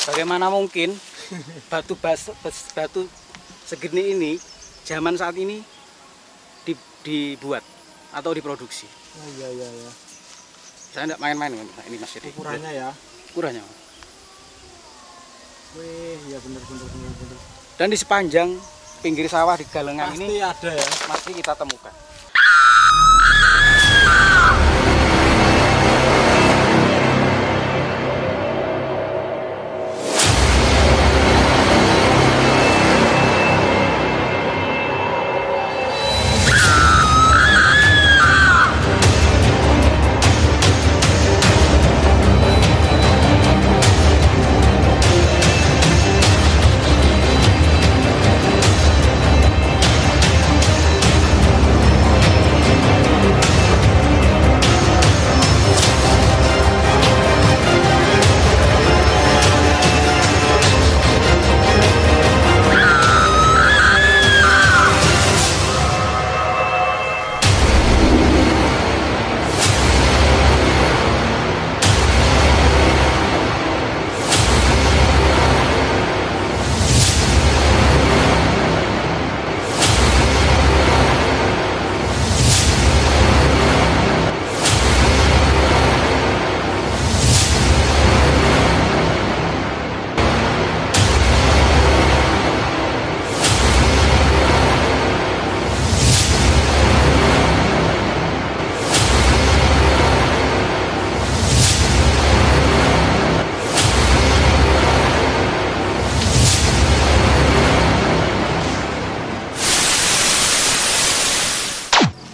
Bagaimana mungkin batu segini ini zaman saat ini dibuat atau diproduksi? Oh iya. Saya tidak main-main ini Mas. Jadi Ukurannya ya. ukurannya. Wih, ya bener. Dan di sepanjang pinggir sawah di galengan Pasti ini ada ya. masih kita temukan.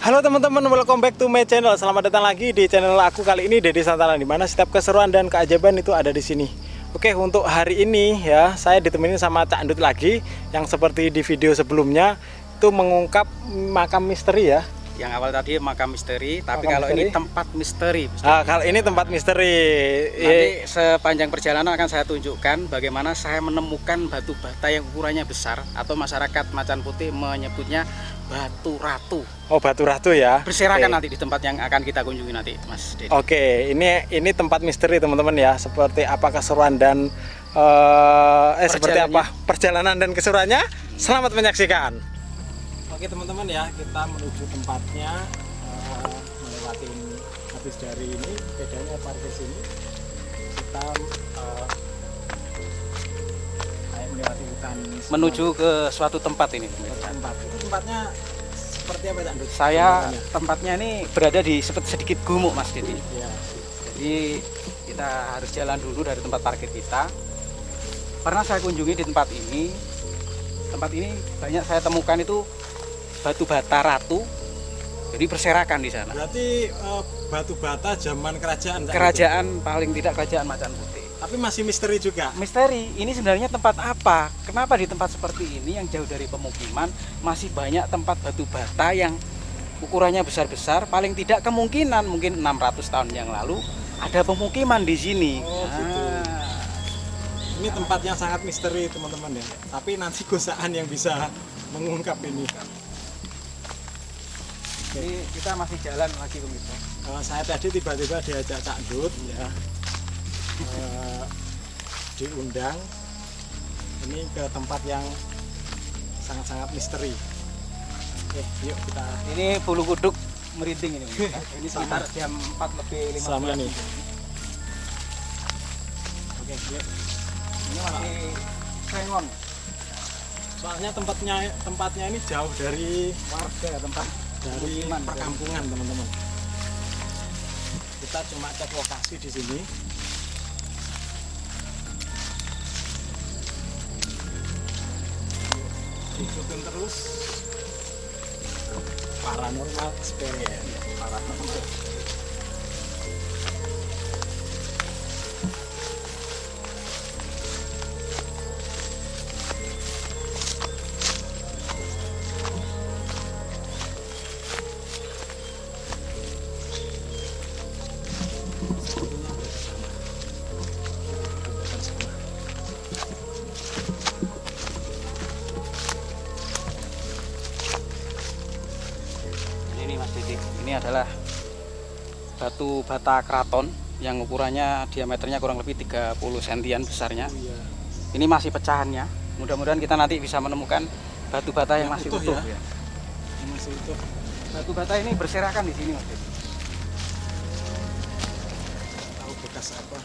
Halo teman-teman, welcome back to my channel. Selamat datang lagi di channel aku kali ini, Dedi Santana, di mana setiap keseruan dan keajaiban itu ada di sini. Oke, untuk hari ini ya, saya ditemenin sama Cak Ndut lagi, yang seperti di video sebelumnya itu mengungkap makam misteri ya. Yang awal tadi makam misteri, tapi Makam kalau misteri. ini tempat misteri. Kalau ini tempat misteri. Nanti sepanjang perjalanan akan saya tunjukkan bagaimana saya menemukan batu bata yang ukurannya besar, atau masyarakat Macan Putih menyebutnya batu ratu. Oh, batu ratu ya. Berserakan Oke. nanti di tempat yang akan kita kunjungi nanti, Mas Dedi. Oke, ini tempat misteri teman-teman ya. Seperti apa keseruan dan seperti apa perjalanan dan keseruannya? Selamat menyaksikan. Oke teman-teman ya, kita menuju tempatnya, melewati habis dari ini, bedanya parkir sini. Kita melewati hutan. Menuju ke suatu tempat ini. Tempat. Itu tempatnya seperti apa, Cak Ndut? Saya tempatnya ini berada di sedikit gumuk, Mas Dedi. Ya. Jadi kita harus jalan dulu dari tempat parkir kita. Pernah saya kunjungi di tempat ini. Tempat ini banyak saya temukan itu batu bata ratu. Jadi berserakan di sana. Berarti batu bata zaman kerajaan. Kerajaan, paling tidak kerajaan Macan Putih. Tapi masih misteri juga. Misteri, ini sebenarnya tempat apa? Kenapa di tempat seperti ini yang jauh dari pemukiman masih banyak tempat batu bata yang ukurannya besar-besar? Paling tidak kemungkinan mungkin 600 tahun yang lalu ada pemukiman di sini. Oh, gitu. Ini tempat yang sangat misteri teman-teman ya. Tapi nanti Gosaan yang bisa mengungkap ini. Ini kita masih jalan lagi pemirsa. Saya tadi tiba-tiba diajak Cak Ndut ya, diundang ini ke tempat yang sangat-sangat misteri. Oke, yuk kita. Ini bulu kuduk merinding ini pemirsa. Ini sekitar jam 4:15. Sama nih. Oke, yuk. Ini masih sengon. Soalnya tempatnya ini jauh dari Warga tempat dari perkampungan teman-teman. Kita cuma cek lokasi di sini. Ikutin terus paranormal experience. Paranormal. Ini Mas Dedi, ini adalah batu bata keraton yang ukurannya diameternya kurang lebih 30 sentian besarnya. Oh, iya. Ini masih pecahannya. Mudah-mudahan kita nanti bisa menemukan batu bata yang masih utuh ya. Yang masih utuh. Batu bata ini berserakan di sini, Mas. Tahu bekas apa?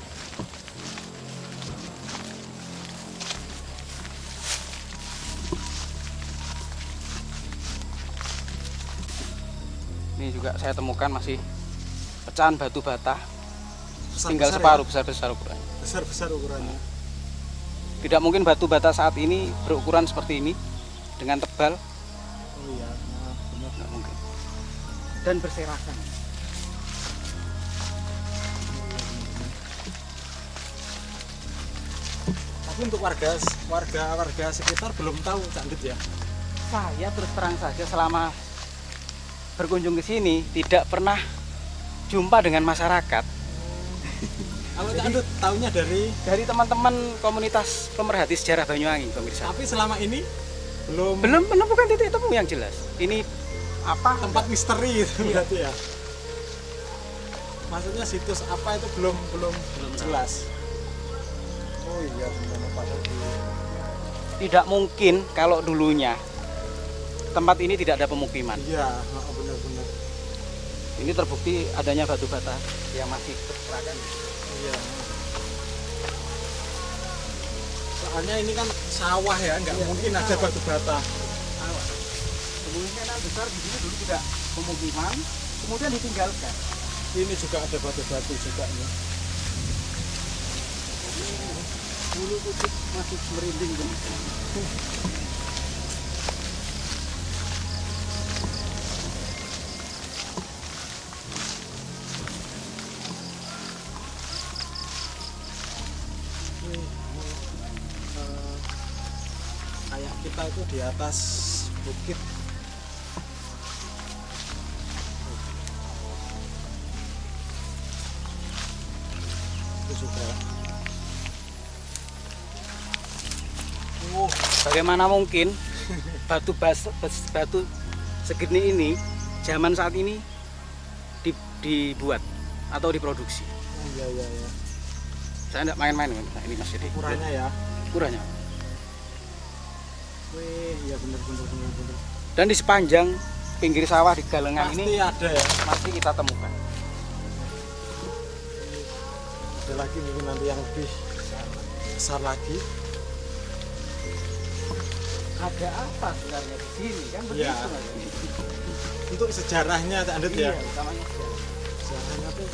Ini juga saya temukan masih pecahan batu bata. Besar, Tinggal separuh, besar-besar ukurannya. Besar-besar ukurannya. Tidak mungkin batu bata saat ini berukuran seperti ini dengan tebal. Oh iya, nah, benar. Tidak mungkin. Dan berserakan. Tapi untuk warga sekitar belum tahu Cak Ndut ya. Saya terus terang saja selama berkunjung ke sini tidak pernah jumpa dengan masyarakat. Kalau Cak Ndut tahunya Dari teman-teman komunitas pemerhati sejarah Banyuwangi, pemirsa. tapi selama ini belum Menemukan titik temu yang jelas. Ini apa? tempat misteri itu berarti ya. Maksudnya situs apa itu belum jelas. Oh iya, benar Pak. Tidak mungkin kalau dulunya tempat ini tidak ada pemukiman. Iya, benar-benar. Ini terbukti adanya batu bata yang masih berserakan. Iya. Soalnya ini kan sawah ya, nggak mungkin ada batu bata. Kemungkinan besar di sini dulu tidak pemukiman, kemudian ditinggalkan. Ini juga ada batu-batu juga ya. Bulu kuduk masih merinding. Kayak kita itu di atas bukit. Itu juga. Bagaimana mungkin batu segini ini zaman saat ini dibuat atau diproduksi? Oh, iya. Saya tidak main-main ini Mas jadi. Ukurannya ya. Ukurannya. Wih, iya benar. Dan di sepanjang pinggir sawah di galengan Pasti ini ada ya. masih kita temukan. Ada lagi mungkin nanti yang lebih besar lagi. Ada apa sebenarnya di sini kan begitu? Iya. Untuk sejarahnya Cak Ndut ya. Iya, utamanya sejarah. Sejarahnya tuh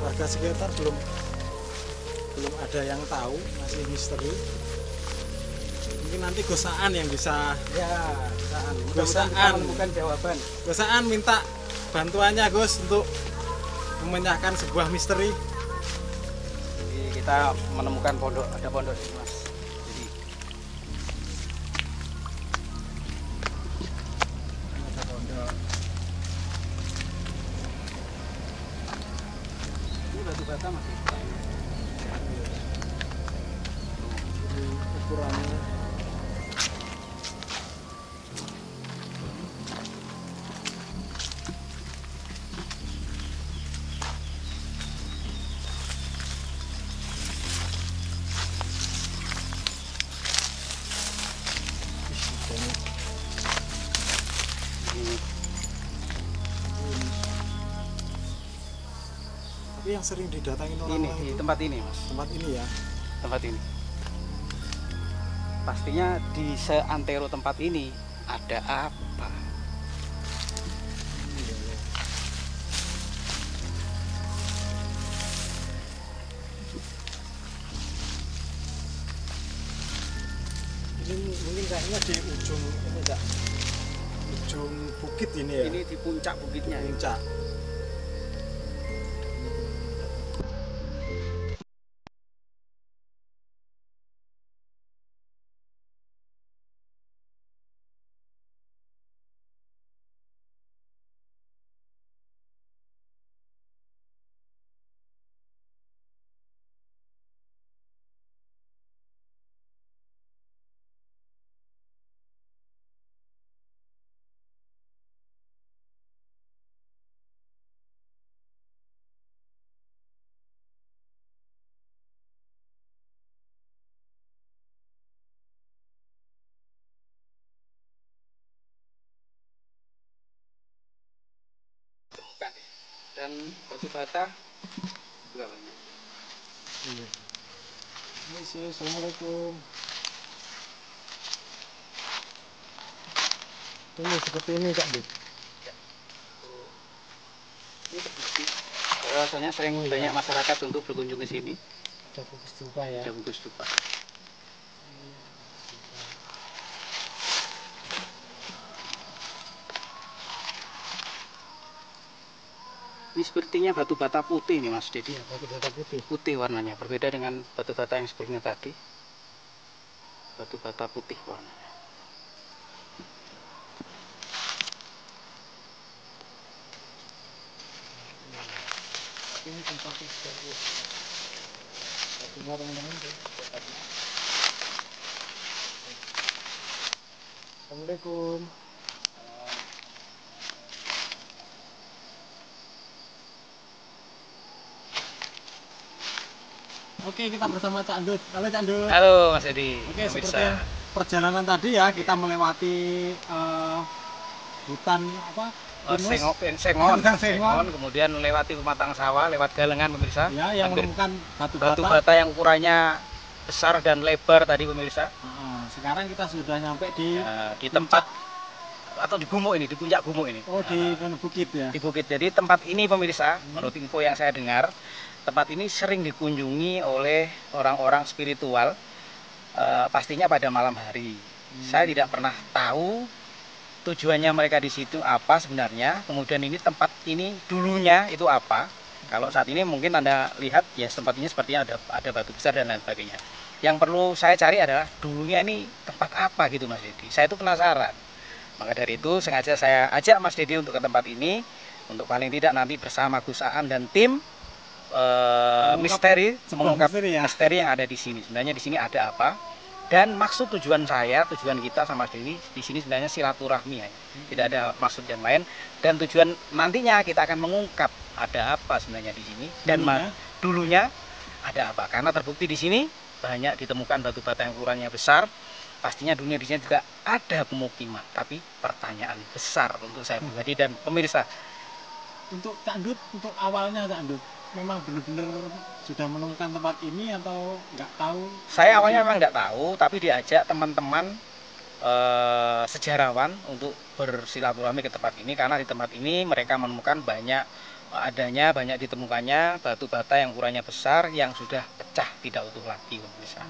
warga sekitar belum ada yang tahu, masih misteri. Mungkin nanti Gosaan yang bisa. Ya, Gosaan. Gosaan. Kita menemukan jawaban. Gosaan minta bantuannya Gus untuk memecahkan sebuah misteri. Jadi kita menemukan ada pondok di sini, Mas. Jadi ada pondok. Ini batu bata masih. Ini ukurannya. Tapi yang sering didatangin orang Ini di tempat ini, Mas. tempat ini ya. Tempat ini. Pastinya di seantero tempat ini ada apa? Ini mungkin kayaknya di ujung ini enggak. Ujung bukit ini ya. Ini di puncak bukitnya. Puncak. batu bata juga banyak. Iya. Assalamualaikum. Ini seperti ini Kak Dit. Ini terbukti bahwasanya sering banyak masyarakat untuk berkunjung ke sini. Ada bukit stupa ya. Ada bukit stupa. Ini sepertinya batu bata putih nih Mas Dedi. Iya, batu bata putih. Putih warnanya, berbeda dengan batu bata yang sebelumnya tadi. Batu bata putih warnanya. Ini tempatnya seperti teman-teman. Assalamualaikum. Oke, kita bersama Cak Andut. Halo Cak Andut. Halo Mas Dedi. Oke, seperti perjalanan tadi ya, kita melewati hutan apa? Sengon, kemudian melewati pematang sawah, lewat galengan pemirsa. Ya, yang menemukan batu bata yang ukurannya besar dan lebar tadi pemirsa. Sekarang kita sudah nyampe di tempat atau di gumuk ini, di puncak gumuk ini. Oh, di bukit ya. Di bukit. Jadi tempat ini pemirsa, menurut info yang saya dengar, tempat ini sering dikunjungi oleh orang-orang spiritual, pastinya pada malam hari. Saya tidak pernah tahu tujuannya mereka di situ apa sebenarnya. Kemudian ini tempat ini dulunya itu apa? Kalau saat ini mungkin Anda lihat ya tempat ini sepertinya ada batu besar dan lain sebagainya. Yang perlu saya cari adalah dulunya ini tempat apa gitu Mas Dedi. Saya itu penasaran. Maka dari itu sengaja saya ajak Mas Dedi untuk ke tempat ini, untuk paling tidak nanti bersama Gus Aan dan tim mengungkap misteri yang ada di sini. Sebenarnya di sini ada apa? Dan maksud tujuan kita sama Mas Dedi di sini sebenarnya silaturahmi ya. Tidak ada maksud yang lain. Dan tujuan nantinya kita akan mengungkap ada apa sebenarnya di sini dan dulunya ada apa. Karena terbukti di sini banyak ditemukan batu bata yang ukurannya besar. Pastinya dunia di sini juga ada pemukiman. Tapi pertanyaan besar untuk saya pribadi dan pemirsa. Untuk Cak Andut, untuk awalnya Cak Andut, memang benar-benar sudah menemukan tempat ini atau nggak tahu? Saya awalnya memang nggak tahu, tapi diajak teman-teman sejarawan untuk bersilaturahmi ke tempat ini karena di tempat ini mereka menemukan banyak ditemukannya batu bata yang ukurannya besar yang sudah pecah tidak utuh lagi, pemirsa.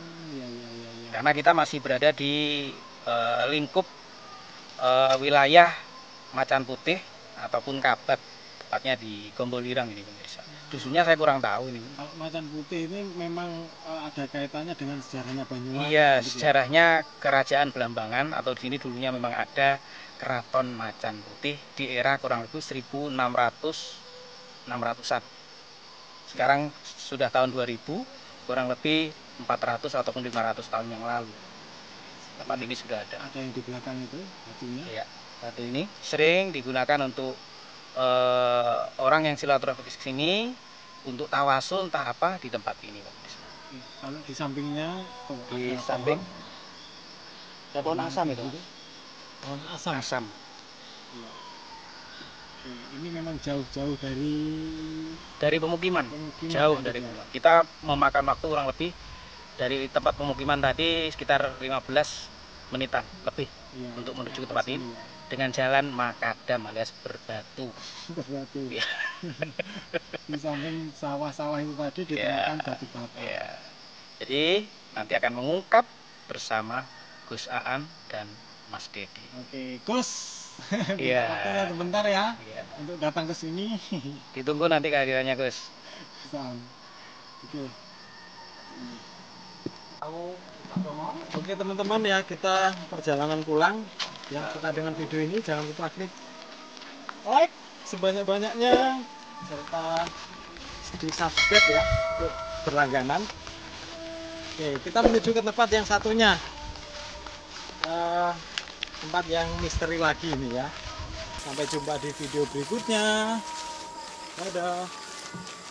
Karena kita masih berada di lingkup wilayah Macan Putih ataupun Kabak, tepatnya di Gombolirang ini pemirsa. Dusunnya saya kurang tahu ini. Kalau Macan Putih ini memang ada kaitannya dengan sejarahnya Banyuwangi. Iya, sejarahnya Kerajaan Belambangan atau di sini dulunya memang ada Keraton Macan Putih di era kurang lebih 1600-an. Sekarang sudah tahun 2000, kurang lebih 400 ataupun 500 tahun yang lalu. Tempat ini sudah ada. Ada yang di belakang itu batunya? Iya, batu ini sering digunakan untuk orang yang silaturahmi ke sini untuk tawasul entah apa di tempat ini. Kalau di sampingnya, di samping ada pohon asam itu. Pohon asam. Asam. Ini memang jauh-jauh dari pemukiman. Jauh dari pemukiman. Kita memakan waktu kurang lebih dari tempat pemukiman tadi sekitar 15 menitan lebih untuk menuju ke tempat ini. Dengan jalan makadam alias berbatu. Ya. Di samping sawah-sawah itu tadi ditemukan batu bata. Ya. Jadi nanti akan mengungkap bersama Gus Aan dan Mas Dedi. Oke, Gus. Iya. Waktunya sebentar ya. Untuk datang ke sini. Ditunggu nanti kehadirannya Gus. Oke. Oke teman-teman ya, kita perjalanan pulang. Yang suka dengan video ini jangan lupa klik like sebanyak-banyaknya serta di subscribe ya untuk berlangganan. Oke, kita menuju ke tempat yang satunya, tempat yang misteri lagi ini ya. Sampai jumpa di video berikutnya. Dadah.